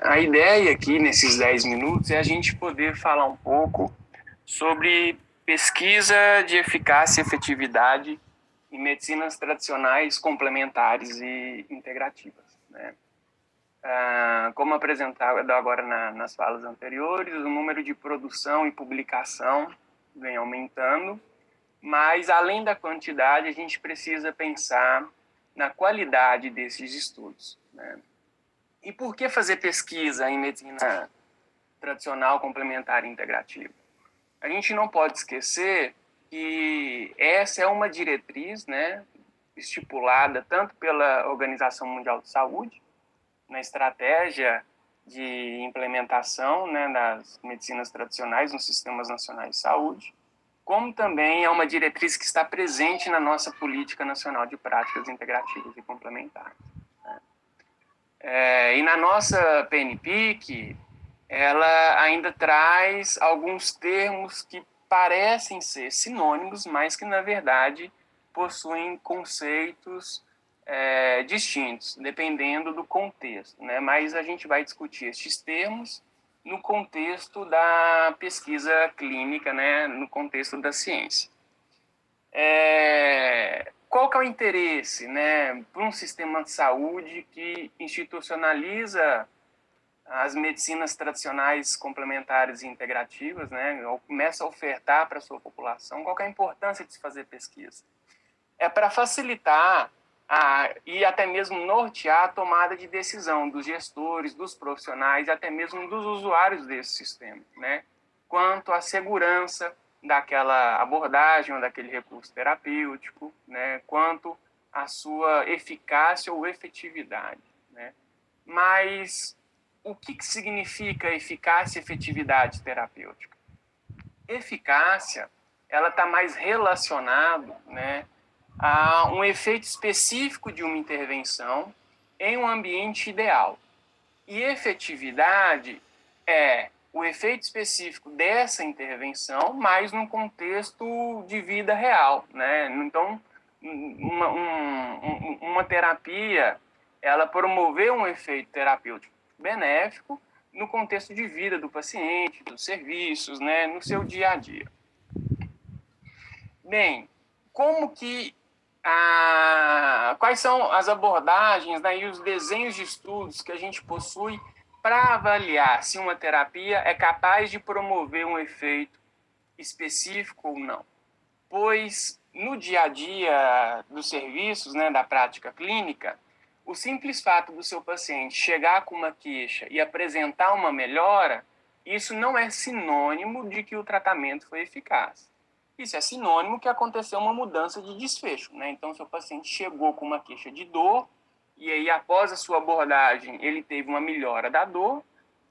A ideia aqui, nesses 10 minutos, é a gente poder falar um pouco sobre pesquisa de eficácia e efetividade em medicinas tradicionais, complementares e integrativas, né? Como apresentado agora nas falas anteriores, o número de produção e publicação vem aumentando, mas além da quantidade, a gente precisa pensar na qualidade desses estudos, né? E por que fazer pesquisa em medicina tradicional, complementar e integrativa? A gente não pode esquecer que essa é uma diretriz, né, estipulada tanto pela Organização Mundial de Saúde, na estratégia de implementação, né, das medicinas tradicionais nos sistemas nacionais de saúde, como também é uma diretriz que está presente na nossa Política Nacional de Práticas Integrativas e Complementares. E na nossa PNPIC, ela ainda traz alguns termos que parecem ser sinônimos, mas que, na verdade, possuem conceitos distintos, dependendo do contexto, né? Mas a gente vai discutir estes termos no contexto da pesquisa clínica, né? No contexto da ciência. Qual que é o interesse, né, para um sistema de saúde que institucionaliza as medicinas tradicionais complementares e integrativas, né, ou começa a ofertar para a sua população? Qual que é a importância de se fazer pesquisa? É para facilitar e até mesmo nortear a tomada de decisão dos gestores, dos profissionais e até mesmo dos usuários desse sistema, né, quanto à segurança daquela abordagem ou daquele recurso terapêutico, né, quanto à sua eficácia ou efetividade, né? Mas o que significa eficácia e efetividade terapêutica? Eficácia, ela está mais relacionado, né, a um efeito específico de uma intervenção em um ambiente ideal. E efetividade é o efeito específico dessa intervenção, mas num contexto de vida real, né? Então, uma terapia, ela promover um efeito terapêutico benéfico no contexto de vida do paciente, dos serviços, né? No seu dia a dia. Bem, como que quais são as abordagens, né, e os desenhos de estudos que a gente possui para avaliar se uma terapia é capaz de promover um efeito específico ou não? Pois no dia a dia dos serviços, né, da prática clínica, o simples fato do seu paciente chegar com uma queixa e apresentar uma melhora, isso não é sinônimo de que o tratamento foi eficaz. Isso é sinônimo que aconteceu uma mudança de desfecho, né? Então, seu paciente chegou com uma queixa de dor e aí, após a sua abordagem, ele teve uma melhora da dor.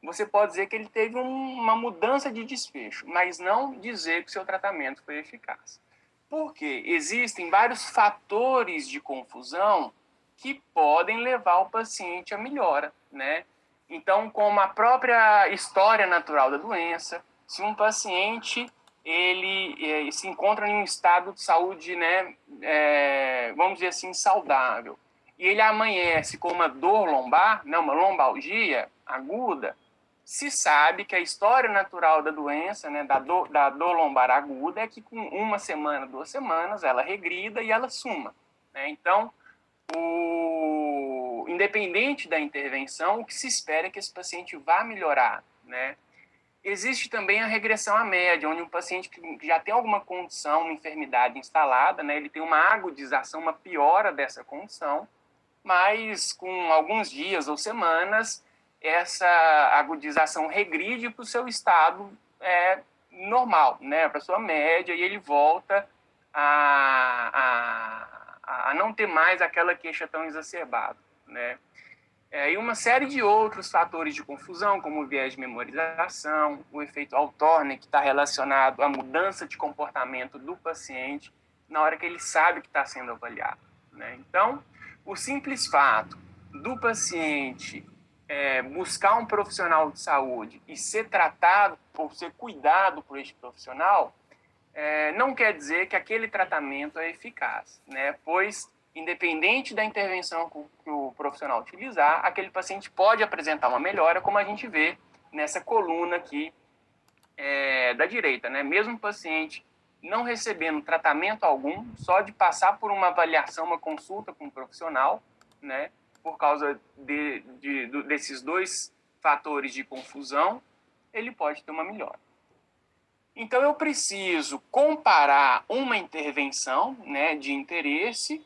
Você pode dizer que ele teve uma mudança de desfecho, mas não dizer que o seu tratamento foi eficaz. Porque existem vários fatores de confusão que podem levar o paciente à melhora, né? Então, como a própria história natural da doença, se um paciente ele se encontra em um estado de saúde, né, vamos dizer assim, saudável, e ele amanhece com uma dor lombar, né, uma lombalgia aguda, se sabe que a história natural da doença, né, da dor lombar aguda, é que com uma semana, 2 semanas, ela regrida e ela suma, né? Então, independente da intervenção, o que se espera é que esse paciente vá melhorar, né? Existe também a regressão à média, onde um paciente que já tem alguma condição, uma enfermidade instalada, né, ele tem uma agudização, uma piora dessa condição, mas com alguns dias ou semanas, essa agudização regride para o seu estado normal, né, para a sua média, e ele volta a não ter mais aquela queixa tão exacerbada, né? E uma série de outros fatores de confusão, como o viés de memorização, o efeito Althorne, que está relacionado à mudança de comportamento do paciente na hora que ele sabe que está sendo avaliado, né? Então, o simples fato do paciente buscar um profissional de saúde e ser tratado ou ser cuidado por este profissional não quer dizer que aquele tratamento é eficaz, né? Pois, independente da intervenção que o profissional utilizar, aquele paciente pode apresentar uma melhora, como a gente vê nessa coluna aqui da direita, né? Mesmo o paciente não recebendo tratamento algum, só de passar por uma avaliação, uma consulta com um profissional, né? Por causa desses dois fatores de confusão, ele pode ter uma melhora. Então, eu preciso comparar uma intervenção, né, de interesse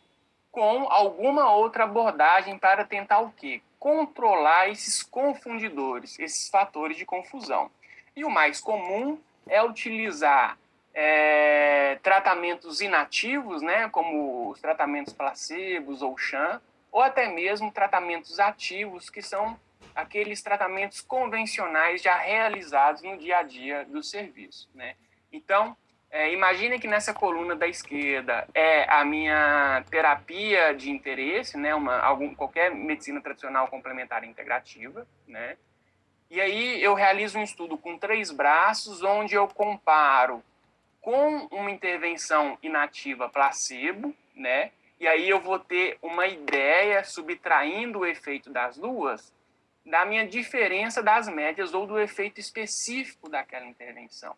com alguma outra abordagem para tentar o quê? Controlar esses confundidores, esses fatores de confusão. E o mais comum é utilizar tratamentos inativos, né, como os tratamentos placebos ou sham, ou até mesmo tratamentos ativos, que são aqueles tratamentos convencionais já realizados no dia a dia do serviço, né? Então, imagine que nessa coluna da esquerda é a minha terapia de interesse, né? Qualquer medicina tradicional complementar integrativa, né? E aí eu realizo um estudo com 3 braços, onde eu comparo com uma intervenção inativa placebo, né? E aí eu vou ter uma ideia, subtraindo o efeito das duas, da minha diferença das médias ou do efeito específico daquela intervenção.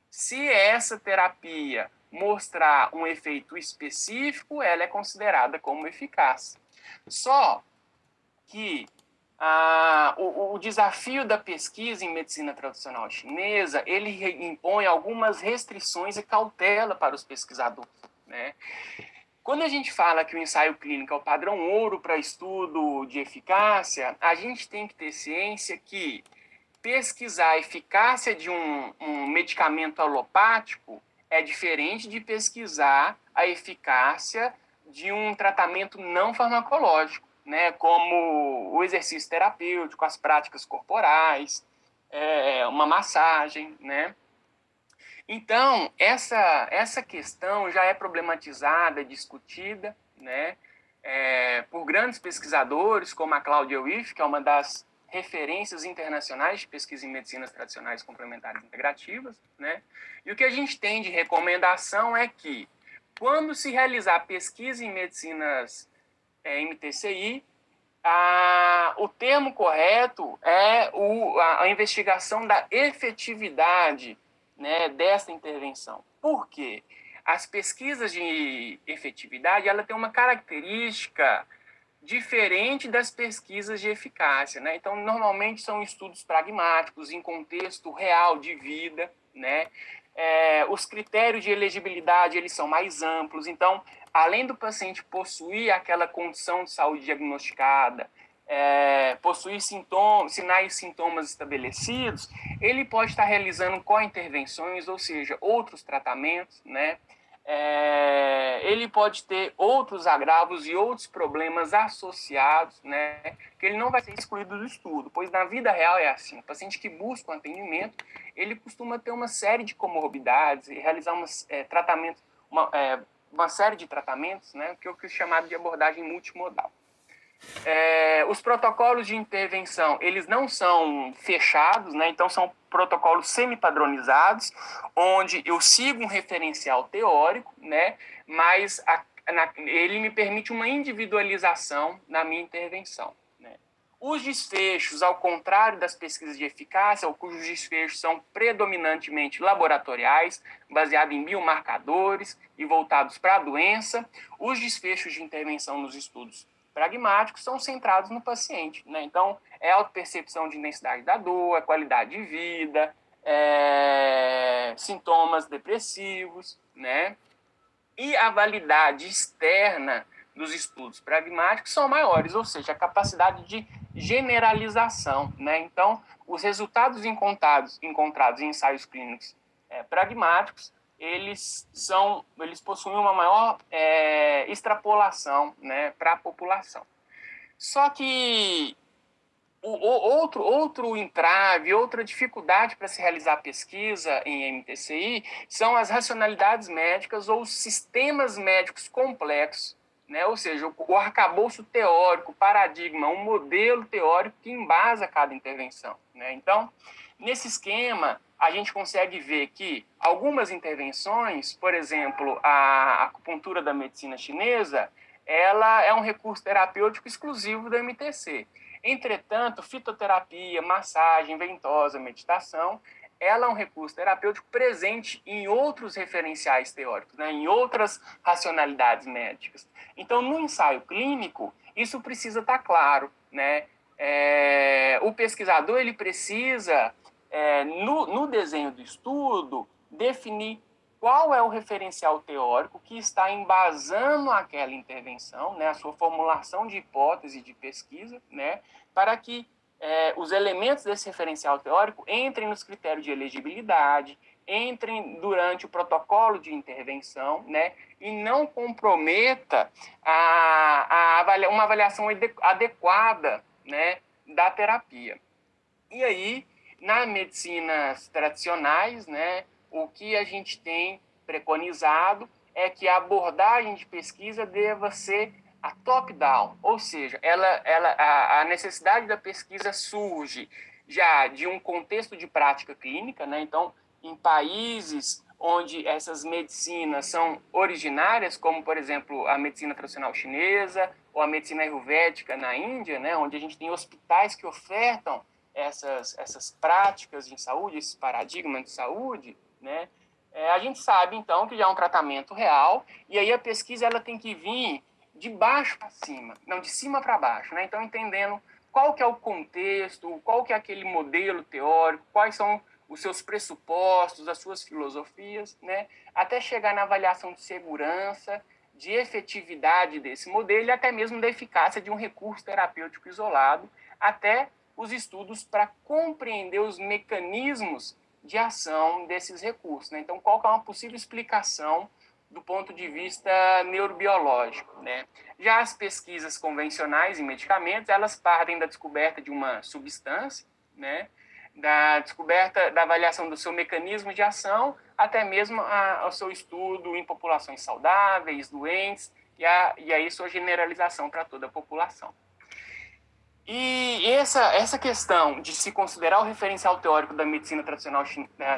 Se essa terapia mostrar um efeito específico, ela é considerada como eficaz. Só que o desafio da pesquisa em medicina tradicional chinesa, ele impõe algumas restrições e cautela para os pesquisadores, né? Quando a gente fala que o ensaio clínico é o padrão ouro para estudo de eficácia, a gente tem que ter ciência que pesquisar a eficácia de um medicamento alopático é diferente de pesquisar a eficácia de um tratamento não farmacológico, né, como o exercício terapêutico, as práticas corporais, uma massagem, né? Então, essa questão já é problematizada, discutida, né, por grandes pesquisadores, como a Claudia Wiff, que é uma das referências internacionais de pesquisa em medicinas tradicionais complementares integrativas, né? E o que a gente tem de recomendação é que, quando se realizar pesquisa em medicinas MTCI, o termo correto é a investigação da efetividade, né, dessa intervenção. Por quê? As pesquisas de efetividade, ela tem uma característica diferente das pesquisas de eficácia, né? Então, normalmente são estudos pragmáticos, em contexto real de vida, né? Os critérios de elegibilidade, eles são mais amplos. Então, além do paciente possuir aquela condição de saúde diagnosticada, possuir sinais e sintomas estabelecidos, ele pode estar realizando co-intervenções, ou seja, outros tratamentos, né? Ele pode ter outros agravos e outros problemas associados, né, que ele não vai ser excluído do estudo, pois na vida real é assim. O paciente que busca um atendimento, ele costuma ter uma série de comorbidades e realizar uma série de tratamentos, né, que é o que é chamado de abordagem multimodal. Os protocolos de intervenção, eles não são fechados, né? Então são protocolos semi-padronizados, onde eu sigo um referencial teórico, né? Mas ele me permite uma individualização na minha intervenção, né? Os desfechos, ao contrário das pesquisas de eficácia, cujos desfechos são predominantemente laboratoriais, baseados em biomarcadores e voltados para a doença, os desfechos de intervenção nos estudos pragmáticos são centrados no paciente, né? Então, é autopercepção de intensidade da dor, qualidade de vida, sintomas depressivos, né? E a validade externa dos estudos pragmáticos são maiores, ou seja, a capacidade de generalização, né? Então, os resultados encontrados em ensaios clínicos pragmáticos, eles possuem uma maior extrapolação, né, para a população. Só que outro entrave, outra dificuldade para se realizar pesquisa em MTCI são as racionalidades médicas ou os sistemas médicos complexos, né? Ou seja, o arcabouço teórico, o paradigma, um modelo teórico que embasa cada intervenção, né? Então, nesse esquema, a gente consegue ver que algumas intervenções, por exemplo, a acupuntura da medicina chinesa, ela é um recurso terapêutico exclusivo do MTC. Entretanto, fitoterapia, massagem, ventosa, meditação, ela é um recurso terapêutico presente em outros referenciais teóricos, né, em outras racionalidades médicas. Então, no ensaio clínico, isso precisa estar claro, né? O pesquisador ele precisa, no desenho do estudo, definir qual é o referencial teórico que está embasando aquela intervenção, né, a sua formulação de hipótese de pesquisa, né, para que os elementos desse referencial teórico entrem nos critérios de elegibilidade, entrem durante o protocolo de intervenção, né, e não comprometa uma avaliação adequada, né, da terapia. E aí, nas medicinas tradicionais, né, o que a gente tem preconizado é que a abordagem de pesquisa deva ser a top-down, ou seja, a necessidade da pesquisa surge já de um contexto de prática clínica, né? Então, em países onde essas medicinas são originárias, como, por exemplo, a medicina tradicional chinesa ou a medicina ayurvédica na Índia, né? Onde a gente tem hospitais que ofertam essas práticas em saúde, esses paradigmas de saúde, né? A gente sabe, então, que já é um tratamento real, e aí a pesquisa ela tem que vir de baixo para cima, não de cima para baixo, né? Então, entendendo qual que é o contexto, qual que é aquele modelo teórico, quais são os seus pressupostos, as suas filosofias, né? Até chegar na avaliação de segurança, de efetividade desse modelo e até mesmo da eficácia de um recurso terapêutico isolado, até os estudos para compreender os mecanismos de ação desses recursos, né? Então, qual que é uma possível explicação do ponto de vista neurobiológico, né? Já as pesquisas convencionais em medicamentos, elas partem da descoberta de uma substância, né? Da descoberta, da avaliação do seu mecanismo de ação, até mesmo ao seu estudo em populações saudáveis, doentes, e aí sua generalização para toda a população. E essa questão de se considerar o referencial teórico da medicina tradicional,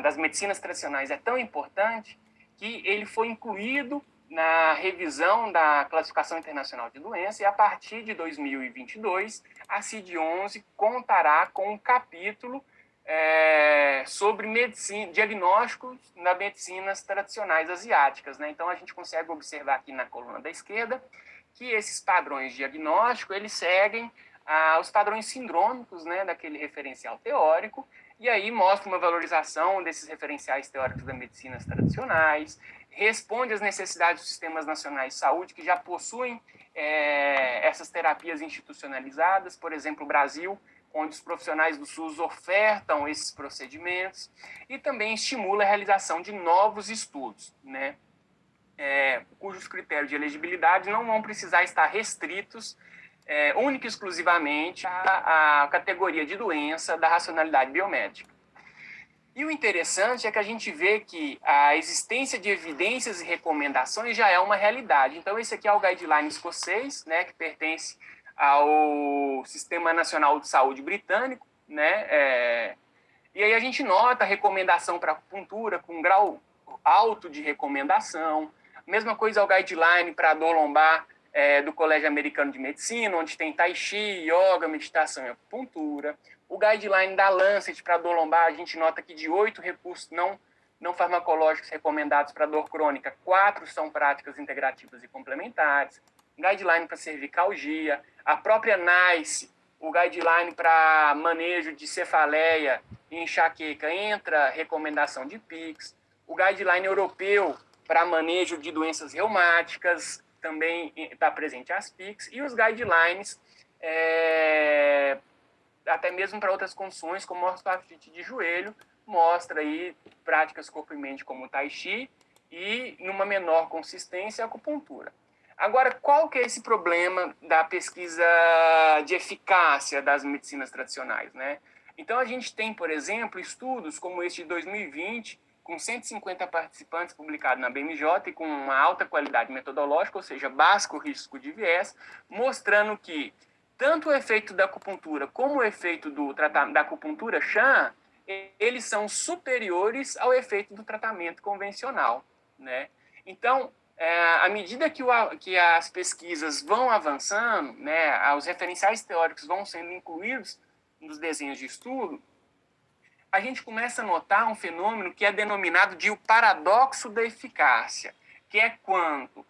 das medicinas tradicionais é tão importante que ele foi incluído na revisão da Classificação Internacional de Doenças e a partir de 2022 a CID-11 contará com um capítulo sobre diagnósticos nas medicinas tradicionais asiáticas, né? Então a gente consegue observar aqui na coluna da esquerda que esses padrões diagnósticos eles seguem os padrões sindrômicos, né, daquele referencial teórico, e aí mostra uma valorização desses referenciais teóricos das medicinas tradicionais, responde às necessidades dos sistemas nacionais de saúde que já possuem essas terapias institucionalizadas, por exemplo, o Brasil, onde os profissionais do SUS ofertam esses procedimentos, e também estimula a realização de novos estudos, né, cujos critérios de elegibilidade não vão precisar estar restritos única e exclusivamente à categoria de doença da racionalidade biomédica. E o interessante é que a gente vê que a existência de evidências e recomendações já é uma realidade. Então, esse aqui é o guideline escocês, né, que pertence ao Sistema Nacional de Saúde britânico, né, e aí a gente nota a recomendação para acupuntura com um grau alto de recomendação. Mesma coisa é o guideline para dor lombar do Colégio Americano de Medicina, onde tem Tai Chi, Yoga, meditação e acupuntura. O guideline da Lancet para dor lombar, a gente nota que de 8 recursos não farmacológicos recomendados para dor crônica, 4 são práticas integrativas e complementares. Guideline para cervicalgia, a própria NICE, o guideline para manejo de cefaleia e enxaqueca, entra recomendação de PICS. O guideline europeu para manejo de doenças reumáticas, também está presente as PICs, e os guidelines até mesmo para outras condições, como osteoartrite de joelho, mostra aí práticas corpo e mente como o Tai Chi e, numa menor consistência, a acupuntura. Agora, qual que é esse problema da pesquisa de eficácia das medicinas tradicionais, né? Então, a gente tem, por exemplo, estudos como este de 2020, com 150 participantes publicados na BMJ e com uma alta qualidade metodológica, ou seja, baixo risco de viés, mostrando que tanto o efeito da acupuntura como o efeito da acupuntura Shan, eles são superiores ao efeito do tratamento convencional, né? Então, À medida que as pesquisas vão avançando, né, os referenciais teóricos vão sendo incluídos nos desenhos de estudo, a gente começa a notar um fenômeno que é denominado de o paradoxo da eficácia, que é quando,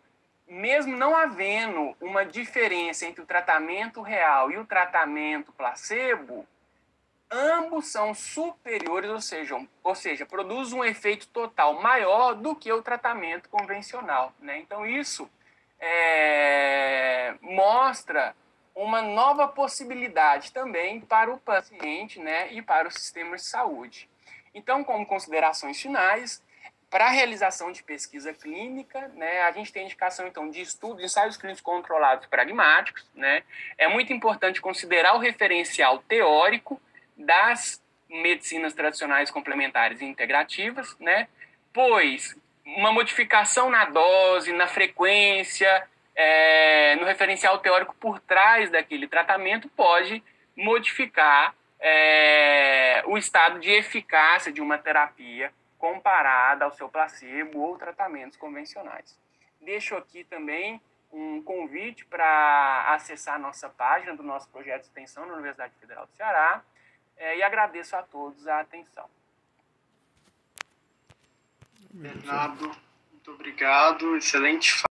mesmo não havendo uma diferença entre o tratamento real e o tratamento placebo, ambos são superiores, ou seja, produz um efeito total maior do que o tratamento convencional, né? Então, isso mostra uma nova possibilidade também para o paciente, né, e para o sistema de saúde. Então, como considerações finais, para a realização de pesquisa clínica, né, a gente tem indicação, então, de estudos, ensaios clínicos controlados pragmáticos, né? É muito importante considerar o referencial teórico das medicinas tradicionais complementares e integrativas, né? Pois uma modificação na dose, na frequência, no referencial teórico por trás daquele tratamento pode modificar o estado de eficácia de uma terapia comparada ao seu placebo ou tratamentos convencionais. Deixo aqui também um convite para acessar a nossa página do nosso projeto de extensão na Universidade Federal do Ceará, e agradeço a todos a atenção. Bernardo, muito obrigado, excelente